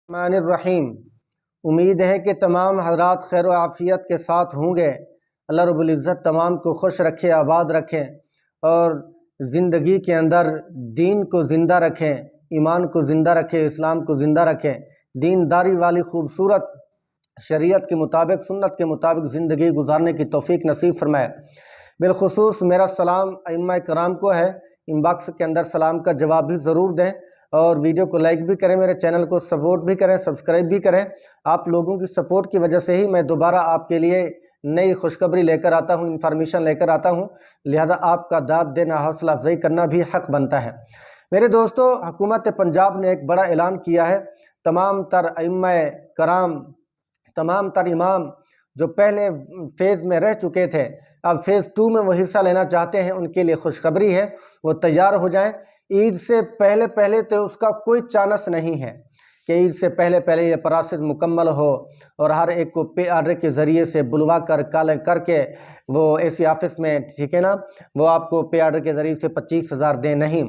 रहीम। उम्मीद है कि तमाम हजरात खैर व आफ़ियत के साथ होंगे। अल्लाह रब्बुल इज़्ज़त तमाम को खुश रखे, आबाद रखें और ज़िंदगी के अंदर दीन को ज़िंदा रखें, ईमान को ज़िंदा रखें, इस्लाम को ज़िंदा रखें। दीनदारी वाली खूबसूरत शरीयत के मुताबिक, सुन्नत के मुताबिक ज़िंदगी गुजारने की तौफ़ीक नसीब फरमाए। बिलखुसूस मेरा सलाम अइम्मा कराम को है। इनबॉक्स के अंदर सलाम का जवाब भी ज़रूर दें और वीडियो को लाइक भी करें, मेरे चैनल को सपोर्ट भी करें, सब्सक्राइब भी करें। आप लोगों की सपोर्ट की वजह से ही मैं दोबारा आपके लिए नई खुशखबरी लेकर आता हूं, इन्फॉर्मेशन लेकर आता हूं। लिहाजा आपका दाद देना, हौसला अफजाई करना भी हक़ बनता है। मेरे दोस्तों, हुकूमत पंजाब ने एक बड़ा ऐलान किया है। तमाम तर अइम्मा कराम, तमाम तर इमाम जो पहले फ़ेज़ में रह चुके थे, अब फ़ेज़ 2 में वो हिस्सा लेना चाहते हैं, उनके लिए खुशखबरी है, वो तैयार हो जाएं। ईद से पहले पहले तो उसका कोई चांस नहीं है कि ईद से पहले पहले ये प्रोसेस मुकम्मल हो और हर एक को पे आर्डर के ज़रिए से बुलवा कर काले करके वो ऐसी ऑफिस में, ठीक है ना, वो आपको पे आर्डर के ज़रिए से 25,000 दें। नहीं,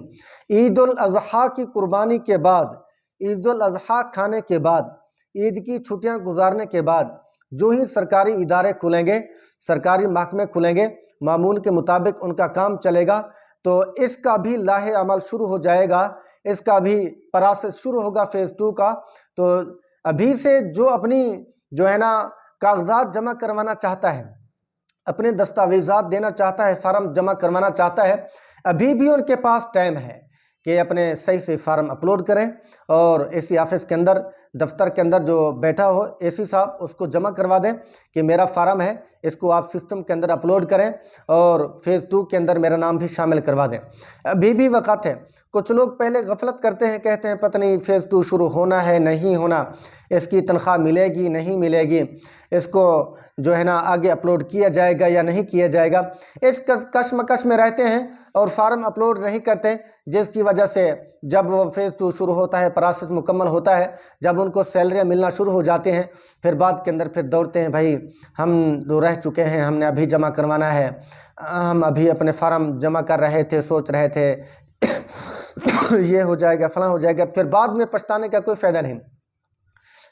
ईद उल अज़हा की कुर्बानी के बाद, ईद उल अज़हा खाने के बाद, ईद की छुट्टियां गुजारने के बाद जो ही सरकारी इदारे खुलेंगे, सरकारी महकमे खुलेंगे, मामूल के मुताबिक उनका काम चलेगा, तो इसका भी लाहे अमल शुरू हो जाएगा, इसका भी प्रोसेस शुरू होगा फ़ेज़ 2 का। तो अभी से जो अपनी जो है ना कागजात जमा करवाना चाहता है, अपने दस्तावेज़ात देना चाहता है, फार्म जमा करवाना चाहता है, अभी भी उनके पास टाइम है कि अपने सही से फार्म अपलोड करें और एसी ऑफिस के अंदर, दफ्तर के अंदर जो बैठा हो एसी साहब, उसको जमा करवा दें कि मेरा फार्म है, इसको आप सिस्टम के अंदर अपलोड करें और फ़ेज़ 2 के अंदर मेरा नाम भी शामिल करवा दें। अभी भी वक़्त है। कुछ लोग पहले गफलत करते हैं, कहते हैं पता नहीं फ़ेज़ 2 शुरू होना है नहीं होना, इसकी तनख्वाह मिलेगी नहीं मिलेगी, इसको जो है ना आगे अपलोड किया जाएगा या नहीं किया जाएगा, इस कशमकश में रहते हैं और फार्म अपलोड नहीं करते, जिसकी वजह से जब वो फ़ेज़ 2 शुरू होता है, प्रोसेस मुकम्मल होता है, जब उनको सैलरियाँ मिलना शुरू हो जाते हैं, फिर बाद के अंदर फिर दौड़ते हैं, भाई हम तो रह चुके हैं, हमने अभी जमा करवाना है, हम अभी अपने फार्म जमा कर रहे थे, सोच रहे थे ये हो जाएगा, फलां हो जाएगा, फिर बाद में पछताने का कोई फ़ायदा नहीं।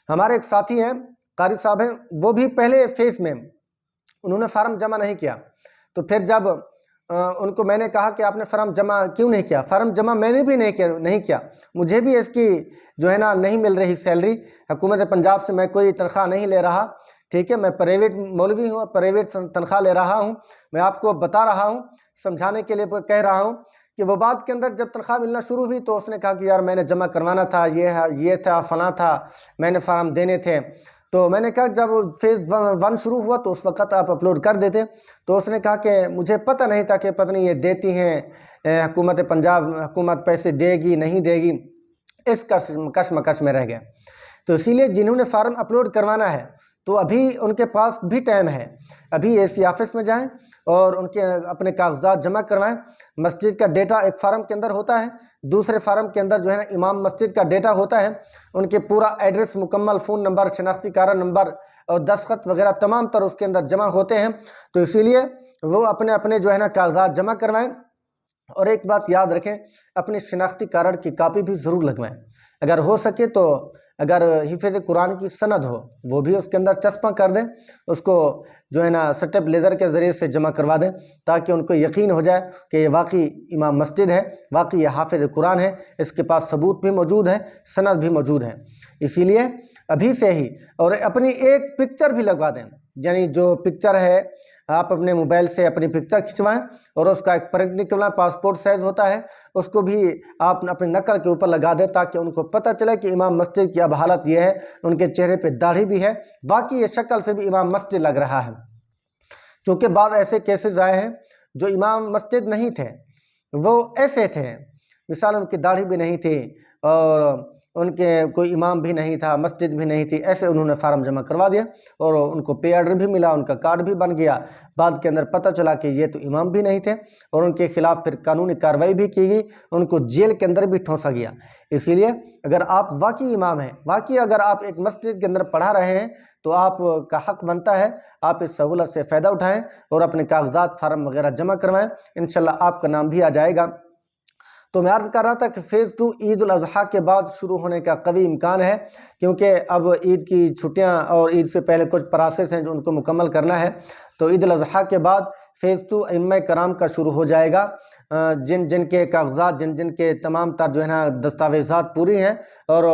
हमारे एक साथी हैं, कारी साहब हैं, वो भी पहले फ़ेज़ में उन्होंने फार्म जमा नहीं किया, तो फिर जब उनको मैंने कहा कि आपने फार्म जमा क्यों नहीं किया, फार्म जमा मैंने भी नहीं किया, मुझे भी इसकी जो है ना नहीं मिल रही सैलरी, हुकूमत पंजाब से मैं कोई तनख्वाह नहीं ले रहा, ठीक है, मैं प्राइवेट मौलवी हूँ, प्राइवेट तनख्वाह ले रहा हूँ। मैं आपको बता रहा हूँ, समझाने के लिए कह रहा हूँ कि वो बात के अंदर जब तनख्वाह मिलना शुरू हुई तो उसने कहा कि यार मैंने जमा करवाना था, ये था, फलां था, मैंने फार्म देने थे। तो मैंने कहा जब फ़ेज़ 1 शुरू हुआ तो उस वक़्त आप अपलोड कर देते। तो उसने कहा कि मुझे पता नहीं था कि पता नहीं ये देती हैं हुकूमत पंजाब, हुकूमत पैसे देगी नहीं देगी, इस कशमकश में रह गया। तो इसीलिए जिन्होंने फार्म अपलोड करवाना है तो अभी उनके पास भी टाइम है, अभी एसी ऑफिस में जाएं और उनके अपने कागजात जमा करवाएं। मस्जिद का डेटा एक फार्म के अंदर होता है, दूसरे फार्म के अंदर जो है ना इमाम मस्जिद का डेटा होता है, उनके पूरा एड्रेस मुकम्मल, फ़ोन नंबर, शनाख्ती कार्ड नंबर और दस्तखत वगैरह तमाम तर उसके अंदर जमा होते हैं। तो इसीलिए वो अपने अपने जो है ना कागजात जमा करवाएँ। और एक बात याद रखें, अपनी शनाख्ती कार्ड की कापी भी ज़रूर लगवाएं। अगर हो सके तो अगर हिफ़्ज़ कुरान की सनद हो वो भी उसके अंदर चस्पा कर दें, उसको जो है ना स्टेप लेज़र के ज़रिए से जमा करवा दें, ताकि उनको यकीन हो जाए कि ये वाकई इमाम मस्जिद है, वाकई ये हाफ़िज़ कुरान है, इसके पास सबूत भी मौजूद है, सनद भी मौजूद है। इसीलिए अभी से ही, और अपनी एक पिक्चर भी लगवा दें, यानी जो पिक्चर है आप अपने मोबाइल से अपनी पिक्चर खिंचवाएं और उसका एक प्रिंट निकलना, पासपोर्ट साइज़ होता है, उसको भी आप अपनी नकल के ऊपर लगा दें, ताकि उनको पता चले कि इमाम मस्जिद की अब हालत ये है, उनके चेहरे पे दाढ़ी भी है, बाकी ये शक्ल से भी इमाम मस्जिद लग रहा है। क्योंकि बाद ऐसे केसेस आए हैं जो इमाम मस्जिद नहीं थे, वो ऐसे थे, मिसाल उनकी दाढ़ी भी नहीं थी और उनके कोई इमाम भी नहीं था, मस्जिद भी नहीं थी, ऐसे उन्होंने फार्म जमा करवा दिया और उनको पे आर्डर भी मिला, उनका कार्ड भी बन गया। बाद के अंदर पता चला कि ये तो इमाम भी नहीं थे और उनके खिलाफ फिर कानूनी कार्रवाई भी की गई, उनको जेल के अंदर भी ठोंसा गया। इसीलिए अगर आप वाकई इमाम हैं, वाकई अगर आप एक मस्जिद के अंदर पढ़ा रहे हैं, तो आपका हक़ बनता है आप इस सहूलत से फ़ायदा उठाएँ और अपने कागजात फार्म वगैरह जमा करवाएँ। इंशाअल्लाह आपका नाम भी आ जाएगा। تو میں عرض کر رہا تھا کہ فیز 2 عید الاضحیٰ کے بعد شروع ہونے کا قوی امکان ہے، کیونکہ اب عید کی چھٹیاں اور عید سے پہلے کچھ پروسیس ہیں جو ان کو مکمل کرنا ہے۔ تو عید الاضحیٰ کے بعد فیز 2 ائمہ کرام کا شروع ہو جائے گا، جن کے کاغذات جن کے تمام تر جو ہے نا دستاویزات پوری ہیں، اور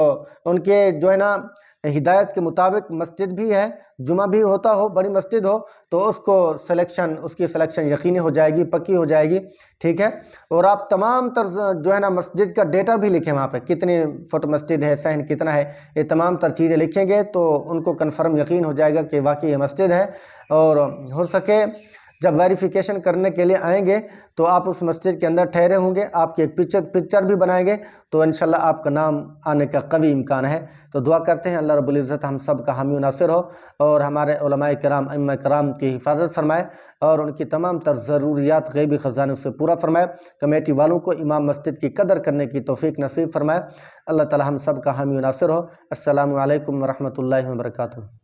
ان کے جو ہے نا ہدایت کے مطابق مسجد بھی ہے، جمعہ بھی ہوتا ہو، بڑی مسجد ہو، تو اس کی سلیکشن یقینی ہو جائے گی، پکی ہو جائے گی، ٹھیک ہے۔ اور آپ تمام تر جو ہے نا مسجد کا ڈیٹا بھی لکھیں، وہاں پہ کتنی فٹ مسجد ہے، صحن کتنا ہے، یہ تمام تر چیزیں لکھیں گے تو ان کو کنفرم یقین ہو جائے گا کہ واقعی یہ مسجد ہے۔ اور ہو سکے جب ویریفیکیشن کرنے کے لیے آئیں گے تو آپ اس مسجد کے اندر ٹھہرے ہوں گے، آپ کی ایک پکچر بھی بنائیں گے، تو انشاءاللہ آپ کا نام آنے کا قوی امکان ہے۔ تو دعا کرتے ہیں اللہ رب العزت ہم سب کا حامی و ناصر ہو، اور ہمارے علماء کرام ائمہ کرام کی حفاظت فرمائے، اور ان کی تمام تر ضروریات غیبی خزانے سے پورا فرمائے۔ کمیٹی والوں کو امام مسجد کی قدر کرنے کی توفیق نصیب فرمائے۔ اللہ تعالی ہم سب کا حامی و ناصر ہو۔ السلام علیکم ورحمۃ اللہ وبرکاتہ۔